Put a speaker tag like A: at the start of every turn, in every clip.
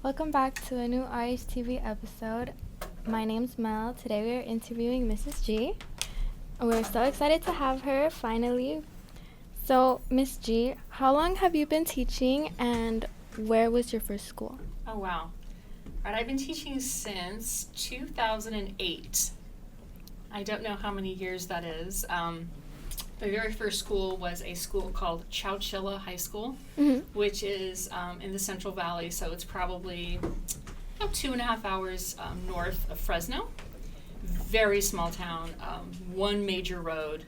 A: Welcome back to a new RHTV episode. My name's Mel. Today we are interviewing Mrs. G. We're so excited to have her finally. So, Miss G, how long have you been teaching and where was your first school?
B: Oh, wow. All right, I've been teaching since 2008. I don't know how many years that is. My very first school was a school called Chowchilla High School, which is in the Central Valley, so it's probably about 2.5 hours north of Fresno. Very small town, one major road.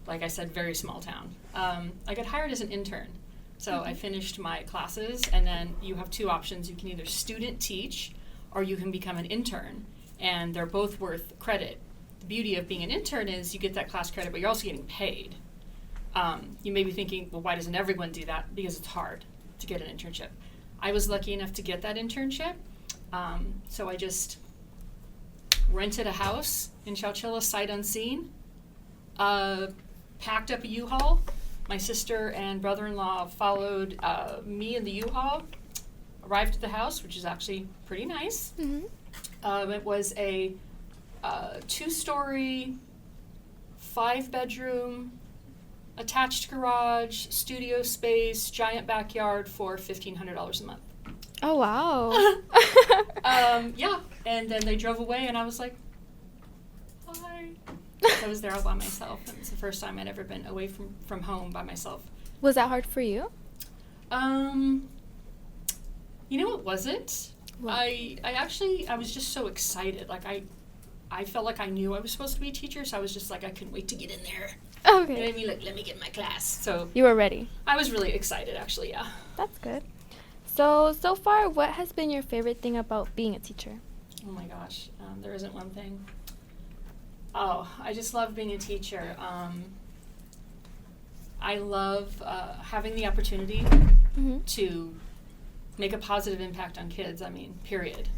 B: Like I said, very small town. I got hired as an intern. So I finished my classes, and then you have two options. You can either student teach, or you can become an intern, and they're both worth credit. The beauty of being an intern is you get that class credit, but you're also getting paid. You may be thinking, well, why doesn't everyone do that? Because it's hard to get an internship. I was lucky enough to get that internship, so I just rented a house in Chowchilla, sight unseen, packed up a U-Haul. My sister and brother-in-law followed me in the U-Haul, arrived at the house, which is actually pretty nice. It was a 2-story, 5-bedroom, attached garage, studio space, giant backyard for $1,500 a month.
A: Oh, wow.
B: Yeah, and then they drove away, and I was like, hi. I was there all by myself. It was the first time I'd ever been away from home by myself.
A: Was that hard for you?
B: You know, it wasn't.
A: What?
B: I was just so excited. Like, I felt like I knew I was supposed to be a teacher, so I was just like, I couldn't wait to get in there. You know what I
A: Okay.
B: mean? Like, let me get in my class. So
A: You were ready.
B: I was really excited, actually, yeah.
A: That's good. So far, what has been your favorite thing about being a teacher?
B: Oh my gosh, there isn't one thing. Oh, I just love being a teacher. I love having the opportunity to make a positive impact on kids, period.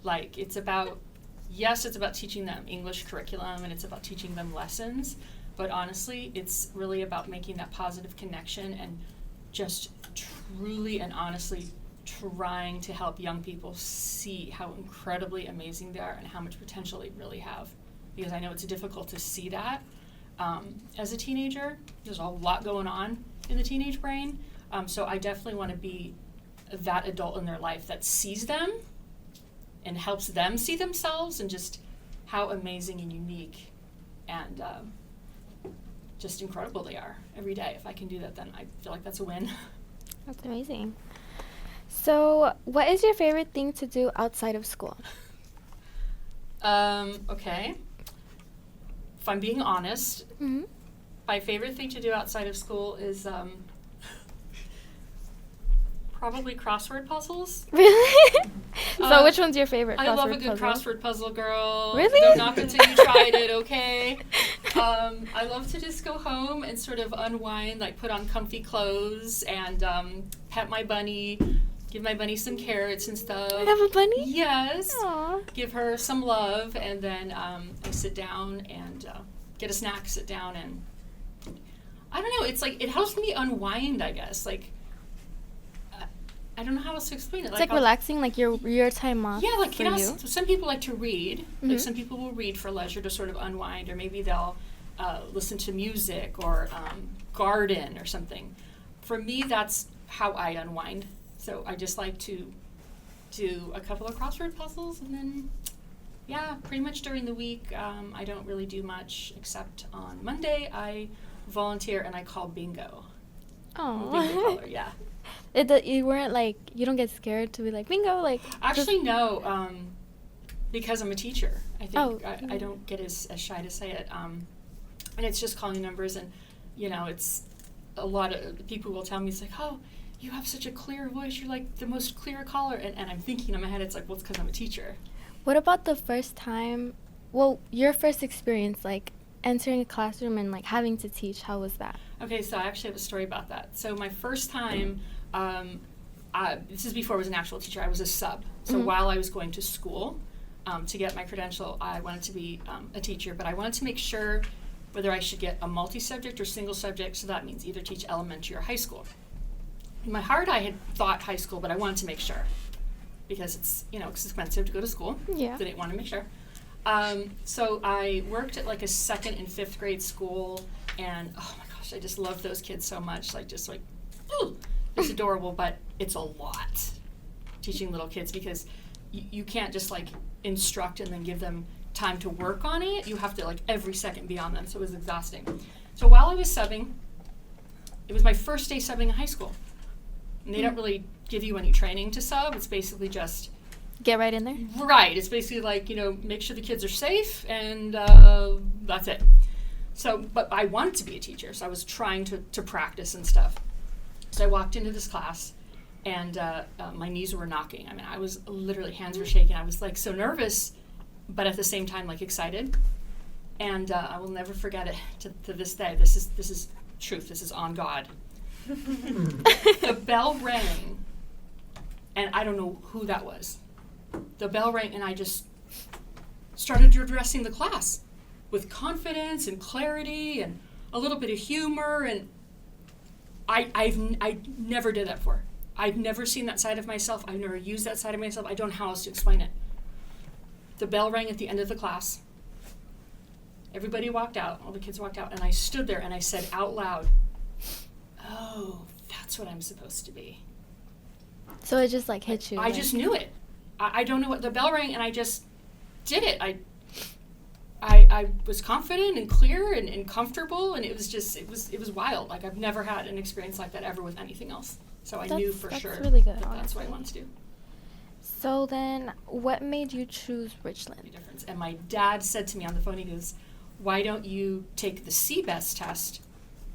B: Like, it's about teaching them English curriculum, and it's about teaching them lessons, but honestly, it's really about making that positive connection and just truly and honestly trying to help young people see how incredibly amazing they are and how much potential they really have. Because I know it's difficult to see that. As a teenager, there's a lot going on in the teenage brain, so I definitely want to be that adult in their life that sees them and helps them see themselves and just how amazing and unique and just incredible they are every day. If I can do that, then I feel like that's a win.
A: That's amazing. So, what is your favorite thing to do outside of school?
B: Okay. If I'm being honest, my favorite thing to do outside of school is probably crossword puzzles.
A: Really? So, which one's your favorite
B: I
A: crossword
B: love a good
A: puzzle?
B: crossword puzzle, girl.
A: Really?
B: Don't knock it till you tried it, okay? I love to just go home and sort of unwind, like put on comfy clothes and pet my bunny, give my bunny some carrots and stuff.
A: You have a bunny?
B: Yes.
A: Aw.
B: Give her some love, and then I sit down and get a snack, sit down, and I don't know, it's like, it helps me unwind, I guess. Like, I don't know how else to explain it.
A: It's like relaxing, like your time off.
B: Yeah, like,
A: for
B: you know,
A: you.
B: some people like to read. Like, some people will read for leisure to sort of unwind, or maybe they'll listen to music or garden or something. For me, that's how I unwind. So I just like to do a couple of crossword puzzles, and then, yeah, pretty much during the week, I don't really do much, except on Monday, I volunteer and I call bingo. I'm a bingo
A: Oh.
B: caller, yeah.
A: You weren't like, you don't get scared to be like, bingo, like.
B: Actually, no, because I'm a teacher. I think
A: Oh.
B: I don't get as shy to say it. And it's just calling numbers, and, you know, it's a lot of people will tell me, it's like, oh, you have such a clear voice, you're like the most clear caller. And I'm thinking in my head, it's like, well, it's because I'm a teacher.
A: What about the first time, your first experience, like entering a classroom and like having to teach, how was that?
B: Okay, so I actually have a story about that. So my first time, this is before I was an actual teacher, I was a sub. So while I was going to school to get my credential, I wanted to be a teacher, but I wanted to make sure whether I should get a multi-subject or single subject, so that means either teach elementary or high school. in my heart, I had thought high school, but I wanted to make sure because it's, it's expensive to go to school.
A: Yeah.
B: Didn't want to make sure. So I worked at like a 2nd and 5th grade school, and oh my gosh, I just loved those kids so much. Ooh, it's adorable, but it's a lot teaching little kids because you can't just like instruct and then give them time to work on it. You have to like every second be on them, so it was exhausting. So while I was subbing, it was my first day subbing in high school. And they don't really give you any training to sub. It's basically just
A: get right in there.
B: Right. It's basically like, make sure the kids are safe and that's it. So, but I wanted to be a teacher, so I was trying to practice and stuff. So I walked into this class and my knees were knocking. I mean, I was literally, hands were shaking. I was like so nervous, but at the same time like excited. And I will never forget it to this day. This is truth. This is on God. The bell rang, and I don't know who that was. The bell rang, and I just started addressing the class with confidence and clarity and a little bit of humor. And I never did that before. I've never seen that side of myself. I've never used that side of myself. I don't know how else to explain it. The bell rang at the end of the class. Everybody walked out. All the kids walked out, and I stood there and I said out loud, "Oh, that's what I'm supposed to be."
A: So it just like hit you.
B: I just knew it. I don't know what, the bell rang and I just did it. I was confident and clear and comfortable, and it was wild. Like I've never had an experience like that ever with anything else. So I knew for sure
A: really good,
B: that's what I wanted to do.
A: So then what made you choose Richland?
B: Difference. And my dad said to me on the phone, he goes, "Why don't you take the CBEST test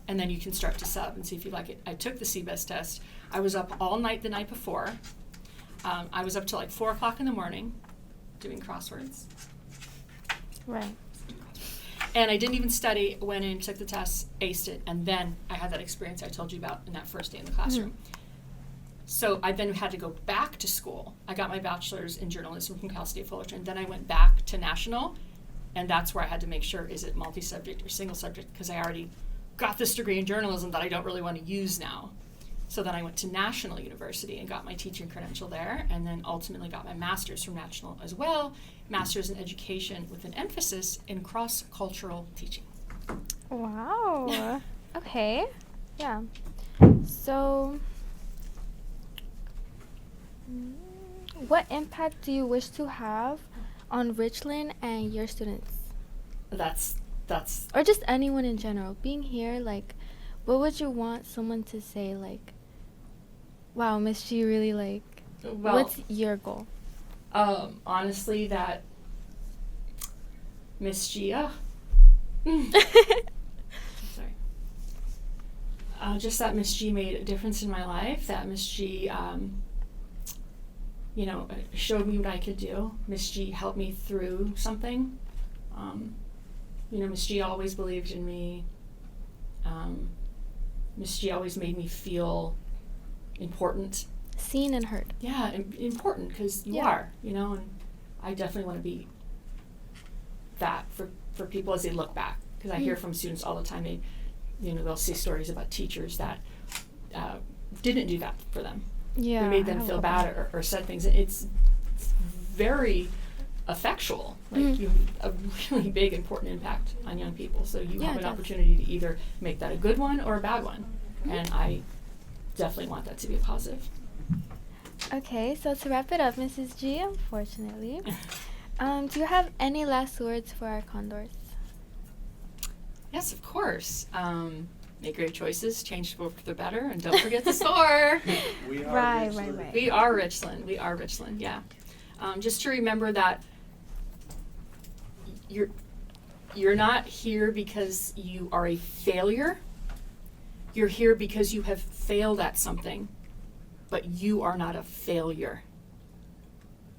B: and then you can start to sub and see if you like it." I took the CBEST test. I was up all night the night before. I was up till like 4 o'clock in the morning doing crosswords.
A: Right.
B: And I didn't even study, went in, took the test, aced it, and then I had that experience I told you about in that first day in the classroom. So I then had to go back to school. I got my bachelor's in journalism from Cal State Fullerton, and then I went back to National, and that's where I had to make sure, is it multi-subject or single subject, because I already got this degree in journalism that I don't really want to use now. So then I went to National University and got my teaching credential there, and then ultimately got my master's from National as well, master's in education with an emphasis in cross-cultural teaching.
A: Wow. Okay. Yeah. So what impact do you wish to have on Richland and your students?
B: That's
A: Or just anyone in general. Being here, like, what would you want someone to say, like, wow, Miss G really, like,
B: well,
A: what's your goal?
B: Honestly, that Miss G, sorry. Just that Miss G made a difference in my life, that Miss G, showed me what I could do. Miss G helped me through something. Miss G always believed in me. Miss G always made me feel important.
A: Seen and heard.
B: Yeah, important, because you are, and I definitely want to be that for people as they look back. Because I hear from students all the time, they'll see stories about teachers that didn't do that for them.
A: Yeah.
B: Who made them feel bad or said things. It's very effectual. Like you have a really big, important impact on young people. So you have an opportunity to either make that a good one or a bad one. And I definitely want that to be a positive.
A: Okay, so to wrap it up, Mrs. G, unfortunately, do you have any last words for our condors?
B: Yes, of course. Make great choices, change for the better, and don't forget the score.
C: We are
A: Right.
B: We are Richland. We are Richland, yeah. Just to remember that you're not here because you are a failure. You're here because you have failed at something, but you are not a failure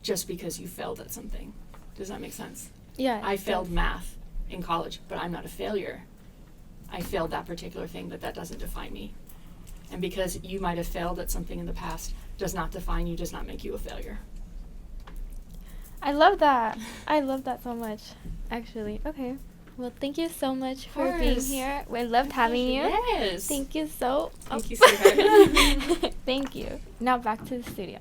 B: just because you failed at something. Does that make sense?
A: Yeah.
B: I failed math in college, but I'm not a failure. I failed that particular thing, but that doesn't define me. And because you might have failed at something in the past does not define you, does not make you a failure.
A: I love that. I love that so much, actually. Okay. Well, thank you so much for being
B: course.
A: here. We loved having you.
B: Yes.
A: Thank you so.
B: Thank you, sweetheart.
A: Thank you. Now back to the studio.